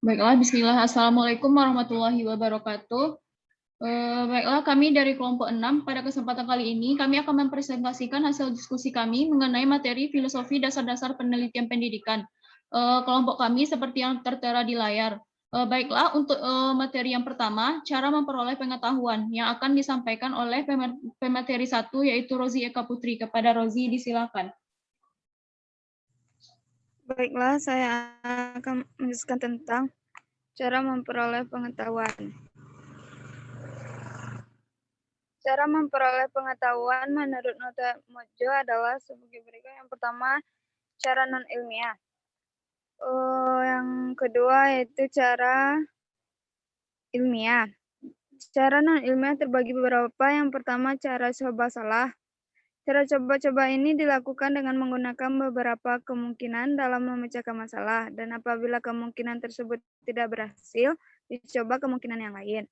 Baiklah, bismillah. Assalamualaikum warahmatullahi wabarakatuh. Baiklah, kami dari kelompok 6, pada kesempatan kali ini kami akan mempresentasikan hasil diskusi kami mengenai materi filosofi dasar-dasar penelitian pendidikan. Kelompok kami seperti yang tertera di layar. Baiklah, untuk materi yang pertama, cara memperoleh pengetahuan yang akan disampaikan oleh pemateri 1, yaitu Rozi Eka Putri. Kepada Rozi, disilakan. Baiklah, saya akan menjelaskan tentang cara memperoleh pengetahuan. Cara memperoleh pengetahuan menurut Nota Mojo adalah sebagai berikut. Yang pertama, cara non-ilmiah. Yang kedua yaitu cara ilmiah. Cara non-ilmiah terbagi beberapa. Yang pertama, cara coba salah. Cara coba-coba ini dilakukan dengan menggunakan beberapa kemungkinan dalam memecahkan masalah, dan apabila kemungkinan tersebut tidak berhasil, dicoba kemungkinan yang lain.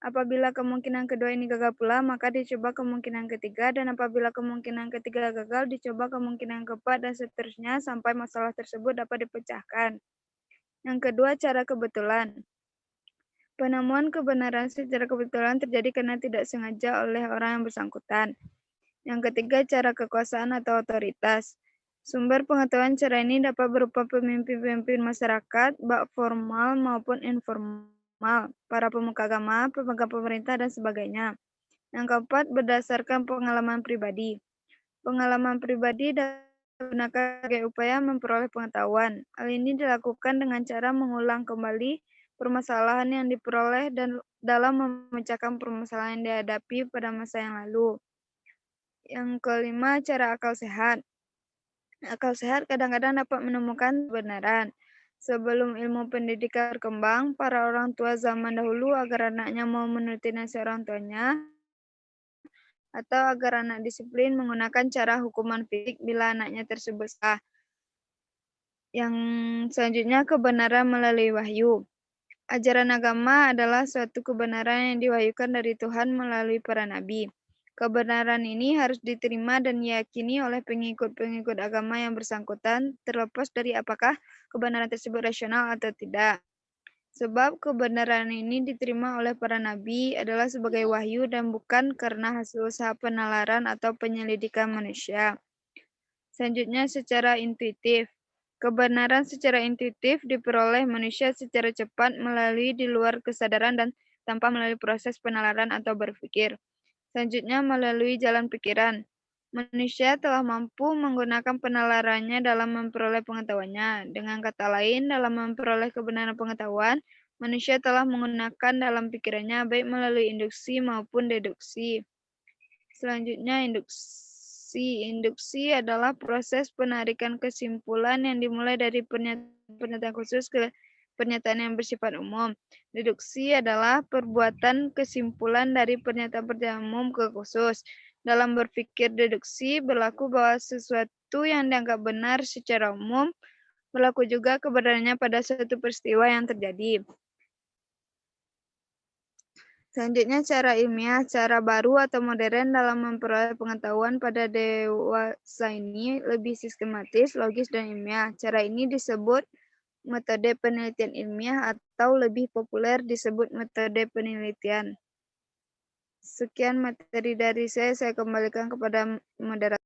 Apabila kemungkinan kedua ini gagal pula, maka dicoba kemungkinan ketiga, dan apabila kemungkinan ketiga gagal, dicoba kemungkinan keempat, dan seterusnya sampai masalah tersebut dapat dipecahkan. Yang kedua, cara kebetulan. Penemuan kebenaran secara kebetulan terjadi karena tidak sengaja oleh orang yang bersangkutan. Yang ketiga, cara kekuasaan atau otoritas. Sumber pengetahuan cara ini dapat berupa pemimpin-pemimpin masyarakat, baik formal maupun informal, para pemuka agama, pemegang pemerintah, dan sebagainya. Yang keempat, berdasarkan pengalaman pribadi. Pengalaman pribadi dapat digunakan sebagai upaya memperoleh pengetahuan. Hal ini dilakukan dengan cara mengulang kembali permasalahan yang diperoleh dan dalam memecahkan permasalahan yang dihadapi pada masa yang lalu. Yang kelima, cara akal sehat. Akal sehat kadang-kadang dapat menemukan kebenaran. Sebelum ilmu pendidikan berkembang, para orang tua zaman dahulu agar anaknya mau menuruti nasihat orang tuanya, atau agar anak disiplin menggunakan cara hukuman fisik bila anaknya tersebut salah. Yang selanjutnya, kebenaran melalui wahyu. Ajaran agama adalah suatu kebenaran yang diwahyukan dari Tuhan melalui para nabi. Kebenaran ini harus diterima dan diyakini oleh pengikut-pengikut agama yang bersangkutan, terlepas dari apakah kebenaran tersebut rasional atau tidak. Sebab kebenaran ini diterima oleh para nabi adalah sebagai wahyu dan bukan karena hasil usaha penalaran atau penyelidikan manusia. Selanjutnya, secara intuitif. Kebenaran secara intuitif diperoleh manusia secara cepat melalui di luar kesadaran dan tanpa melalui proses penalaran atau berpikir. Selanjutnya, melalui jalan pikiran. Manusia telah mampu menggunakan penalarannya dalam memperoleh pengetahuannya. Dengan kata lain, dalam memperoleh kebenaran pengetahuan, manusia telah menggunakan dalam pikirannya baik melalui induksi maupun deduksi. Selanjutnya, induksi. Induksi adalah proses penarikan kesimpulan yang dimulai dari pernyataan khusus ke pernyataan yang bersifat umum. Deduksi adalah perbuatan kesimpulan dari pernyataan-pernyataan umum ke khusus. Dalam berpikir deduksi, berlaku bahwa sesuatu yang dianggap benar secara umum berlaku juga kebenarannya pada suatu peristiwa yang terjadi. Selanjutnya, cara ilmiah, cara baru atau modern dalam memperoleh pengetahuan pada dewasa ini lebih sistematis, logis, dan ilmiah. Cara ini disebut metode penelitian ilmiah atau lebih populer disebut metode penelitian. Sekian materi dari saya kembalikan kepada moderator.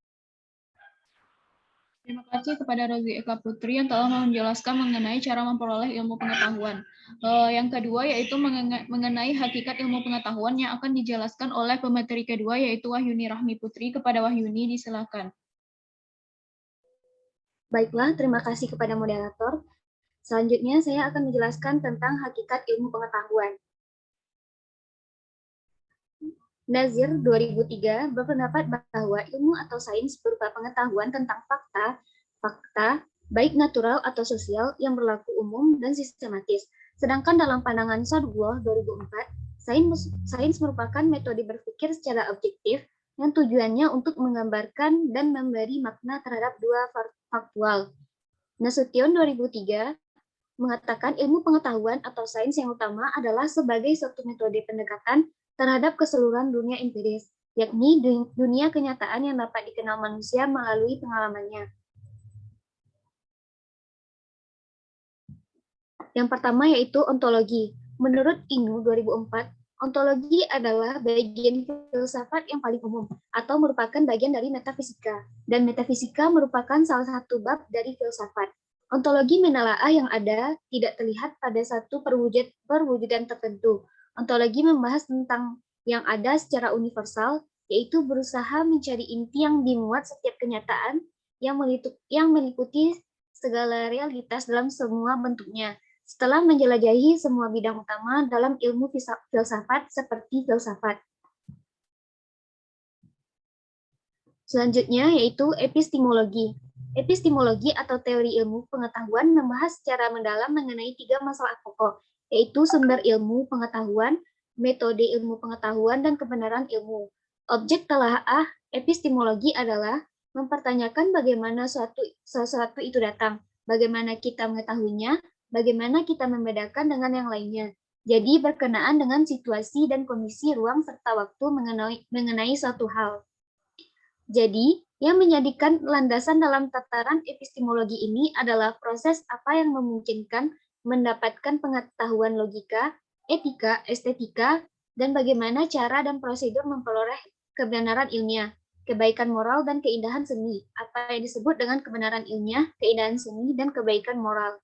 Terima kasih kepada Rozi Eka Putri yang telah menjelaskan mengenai cara memperoleh ilmu pengetahuan. Yang kedua yaitu mengenai hakikat ilmu pengetahuan yang akan dijelaskan oleh pemateri kedua yaitu Wahyuni Rahmi Putri. Kepada Wahyuni, disilakan. Baiklah, terima kasih kepada moderator. Selanjutnya saya akan menjelaskan tentang hakikat ilmu pengetahuan. Nazir 2003 berpendapat bahwa ilmu atau sains berupa pengetahuan tentang fakta baik natural atau sosial yang berlaku umum dan sistematis. Sedangkan dalam pandangan Sadullah 2004, sains merupakan metode berpikir secara objektif yang tujuannya untuk menggambarkan dan memberi makna terhadap dua faktual. Nasution 2003 mengatakan ilmu pengetahuan atau sains yang utama adalah sebagai suatu metode pendekatan terhadap keseluruhan dunia empiris, yakni dunia kenyataan yang dapat dikenal manusia melalui pengalamannya. Yang pertama yaitu ontologi. Menurut Inu 2004, ontologi adalah bagian filsafat yang paling umum atau merupakan bagian dari metafisika. Dan metafisika merupakan salah satu bab dari filsafat. Ontologi menelaah yang ada tidak terlihat pada satu perwujudan tertentu. Ontologi membahas tentang yang ada secara universal, yaitu berusaha mencari inti yang dimuat setiap kenyataan yang meliputi segala realitas dalam semua bentuknya. Setelah menjelajahi semua bidang utama dalam ilmu filsafat seperti filsafat. Selanjutnya yaitu epistemologi. Epistemologi atau teori ilmu pengetahuan membahas secara mendalam mengenai 3 masalah pokok, yaitu sumber ilmu pengetahuan, metode ilmu pengetahuan, dan kebenaran ilmu. Objek telaah epistemologi adalah mempertanyakan bagaimana sesuatu itu datang, bagaimana kita mengetahuinya, bagaimana kita membedakan dengan yang lainnya. Jadi berkenaan dengan situasi dan kondisi ruang serta waktu mengenai suatu hal. Jadi, yang menjadikan landasan dalam tataran epistemologi ini adalah proses apa yang memungkinkan mendapatkan pengetahuan logika, etika, estetika, dan bagaimana cara dan prosedur memperoleh kebenaran ilmiah, kebaikan moral, dan keindahan seni. Apa yang disebut dengan kebenaran ilmiah, keindahan seni, dan kebaikan moral.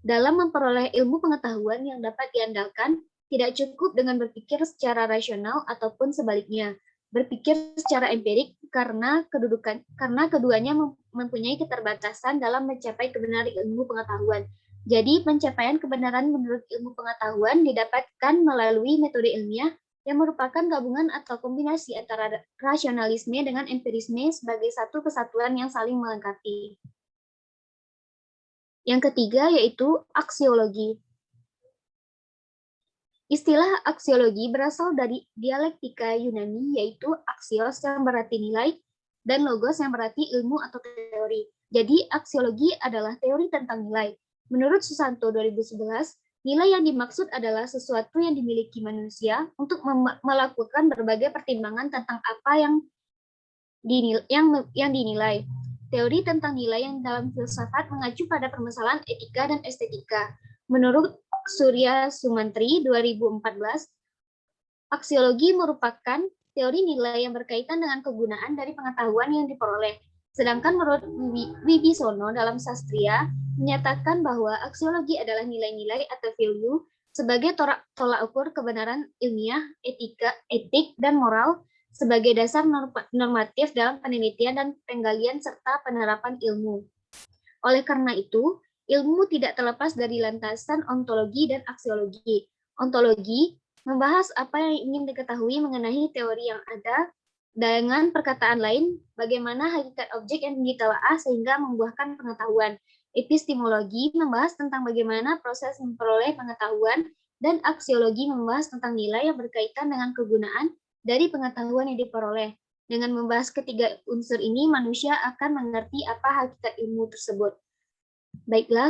Dalam memperoleh ilmu pengetahuan yang dapat diandalkan, tidak cukup dengan berpikir secara rasional ataupun sebaliknya. Berpikir secara empirik karena keduanya mempunyai keterbatasan dalam mencapai kebenaran ilmu pengetahuan. Jadi pencapaian kebenaran menurut ilmu pengetahuan didapatkan melalui metode ilmiah yang merupakan gabungan atau kombinasi antara rasionalisme dengan empirisme sebagai satu kesatuan yang saling melengkapi. Yang ketiga yaitu aksiologi. Istilah aksiologi berasal dari dialektika Yunani, yaitu aksios yang berarti nilai dan logos yang berarti ilmu atau teori. Jadi aksiologi adalah teori tentang nilai. Menurut Susanto 2011, nilai yang dimaksud adalah sesuatu yang dimiliki manusia untuk melakukan berbagai pertimbangan tentang apa yang dinilai. Teori tentang nilai yang dalam filsafat mengacu pada permasalahan etika dan estetika. Menurut Surya Sumantri 2014, aksiologi merupakan teori nilai yang berkaitan dengan kegunaan dari pengetahuan yang diperoleh. Sedangkan menurut Wibisono dalam Sastria menyatakan bahwa aksiologi adalah nilai-nilai atau value sebagai tolak ukur kebenaran ilmiah, etik, dan moral sebagai dasar normatif dalam penelitian dan penggalian serta penerapan ilmu. Oleh karena itu, ilmu tidak terlepas dari landasan ontologi dan aksiologi. Ontologi membahas apa yang ingin diketahui mengenai teori yang ada, dengan perkataan lain, bagaimana hakikat objek yang ditelaah sehingga membuahkan pengetahuan. Epistemologi membahas tentang bagaimana proses memperoleh pengetahuan, dan aksiologi membahas tentang nilai yang berkaitan dengan kegunaan dari pengetahuan yang diperoleh. Dengan membahas ketiga unsur ini, manusia akan mengerti apa hakikat ilmu tersebut. Baiklah,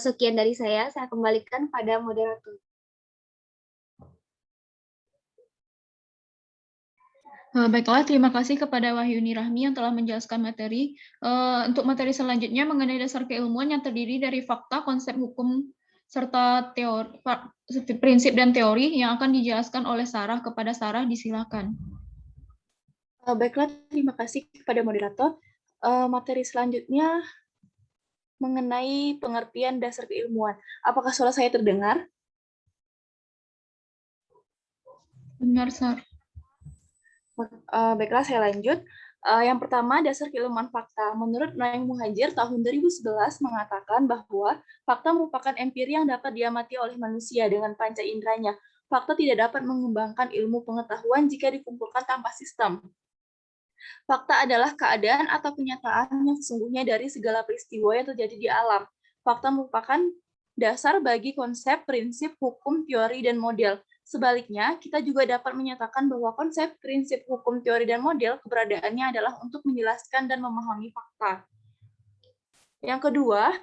sekian dari saya kembalikan pada moderator. Baiklah, terima kasih kepada Wahyuni Rahmi yang telah menjelaskan materi. Untuk materi selanjutnya mengenai dasar keilmuan yang terdiri dari fakta, konsep hukum, serta teori, prinsip dan teori yang akan dijelaskan oleh Sarah. Kepada Sarah, disilakan. Baiklah, terima kasih kepada moderator. Materi selanjutnya mengenai pengertian dasar keilmuan. Apakah suara saya terdengar? Benar, Sarah. Baiklah, saya lanjut. Yang pertama, dasar keilmuan fakta. Menurut Noeng Muhajir tahun 2011 mengatakan bahwa fakta merupakan empiri yang dapat diamati oleh manusia dengan panca inderanya. Fakta tidak dapat mengembangkan ilmu pengetahuan jika dikumpulkan tanpa sistem. Fakta adalah keadaan atau kenyataan yang sesungguhnya dari segala peristiwa yang terjadi di alam. Fakta merupakan dasar bagi konsep, prinsip, hukum, teori, dan model. Sebaliknya, kita juga dapat menyatakan bahwa konsep, prinsip, hukum, teori, dan model keberadaannya adalah untuk menjelaskan dan memahami fakta. Yang kedua,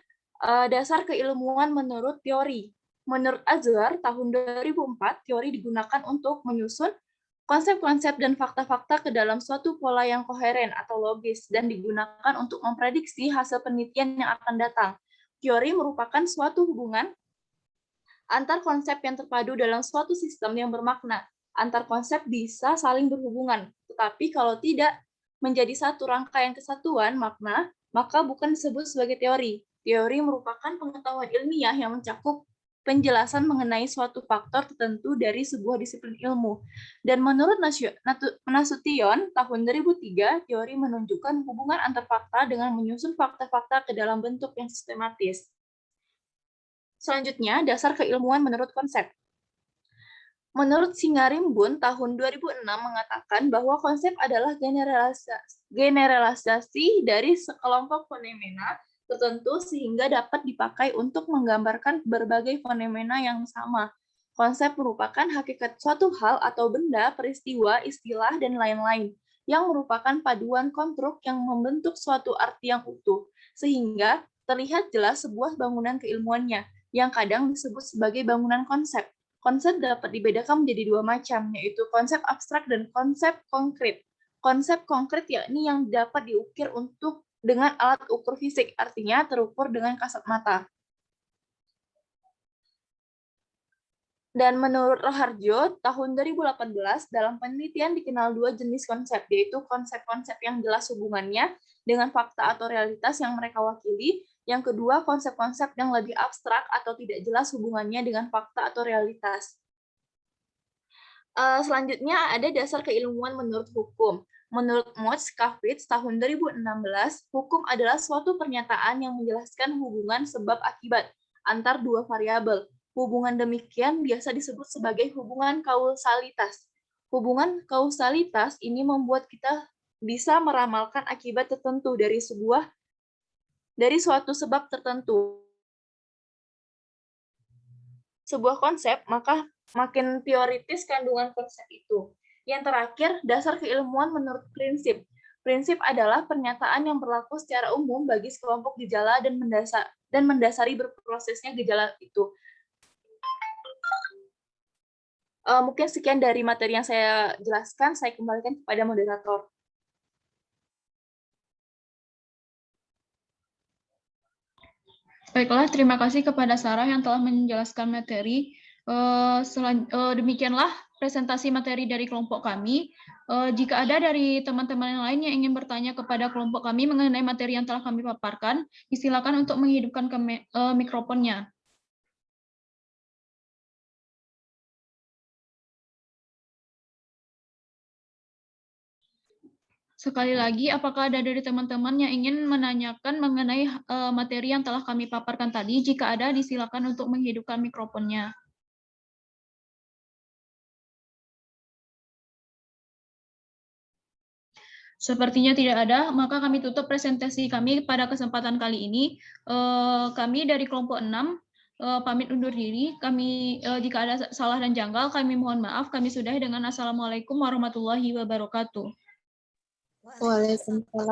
dasar keilmuan menurut teori. Menurut Azhar, tahun 2004, teori digunakan untuk menyusun konsep-konsep dan fakta-fakta ke dalam suatu pola yang koheren atau logis dan digunakan untuk memprediksi hasil penelitian yang akan datang. Teori merupakan suatu hubungan Antar konsep yang terpadu dalam suatu sistem yang bermakna. Antar konsep bisa saling berhubungan, tetapi kalau tidak menjadi satu rangkaian kesatuan makna, maka bukan disebut sebagai teori. Teori merupakan pengetahuan ilmiah yang mencakup penjelasan mengenai suatu faktor tertentu dari sebuah disiplin ilmu. Dan menurut Nasution tahun 2003, teori menunjukkan hubungan antar fakta dengan menyusun fakta-fakta ke dalam bentuk yang sistematis. Selanjutnya, dasar keilmuan menurut konsep. Menurut Singarimbun tahun 2006 mengatakan bahwa konsep adalah generalisasi dari sekelompok fenomena tertentu sehingga dapat dipakai untuk menggambarkan berbagai fenomena yang sama. Konsep merupakan hakikat suatu hal atau benda, peristiwa, istilah, dan lain-lain, yang merupakan paduan konstruk yang membentuk suatu arti yang utuh, sehingga terlihat jelas sebuah bangunan keilmuannya, yang kadang disebut sebagai bangunan konsep. Konsep dapat dibedakan menjadi dua macam, yaitu konsep abstrak dan konsep konkret. Konsep konkret yakni yang dapat diukir dengan alat ukur fisik, artinya terukur dengan kasat mata. Dan menurut Raharjo, tahun 2018, dalam penelitian dikenal dua jenis konsep, yaitu konsep-konsep yang jelas hubungannya dengan fakta atau realitas yang mereka wakili. Yang kedua, konsep-konsep yang lebih abstrak atau tidak jelas hubungannya dengan fakta atau realitas. Selanjutnya ada dasar keilmuan menurut hukum. Menurut Motz-Kavitz tahun 2016, hukum adalah suatu pernyataan yang menjelaskan hubungan sebab akibat antar dua variabel. Hubungan demikian biasa disebut sebagai hubungan kausalitas. Hubungan kausalitas ini membuat kita bisa meramalkan akibat tertentu dari suatu sebab tertentu. Sebuah konsep, maka makin teoritis kandungan konsep itu. Yang terakhir, dasar keilmuan menurut prinsip. Prinsip adalah pernyataan yang berlaku secara umum bagi sekelompok gejala dan mendasari berprosesnya gejala itu. Mungkin sekian dari materi yang saya jelaskan, saya kembalikan kepada moderator. Baiklah, terima kasih kepada Sarah yang telah menjelaskan materi. Demikianlah presentasi materi dari kelompok kami. Jika ada dari teman-teman yang lain yang ingin bertanya kepada kelompok kami mengenai materi yang telah kami paparkan, disilakan untuk menghidupkan mikrofonnya. Sekali lagi, apakah ada dari teman-teman yang ingin menanyakan mengenai materi yang telah kami paparkan tadi? Jika ada, disilakan untuk menghidupkan mikrofonnya. Sepertinya tidak ada, maka kami tutup presentasi kami pada kesempatan kali ini. Kami dari kelompok 6 pamit undur diri. Jika ada salah dan janggal, kami mohon maaf. Kami sudahi dengan Assalamualaikum warahmatullahi wabarakatuh. Waalaikumsalam.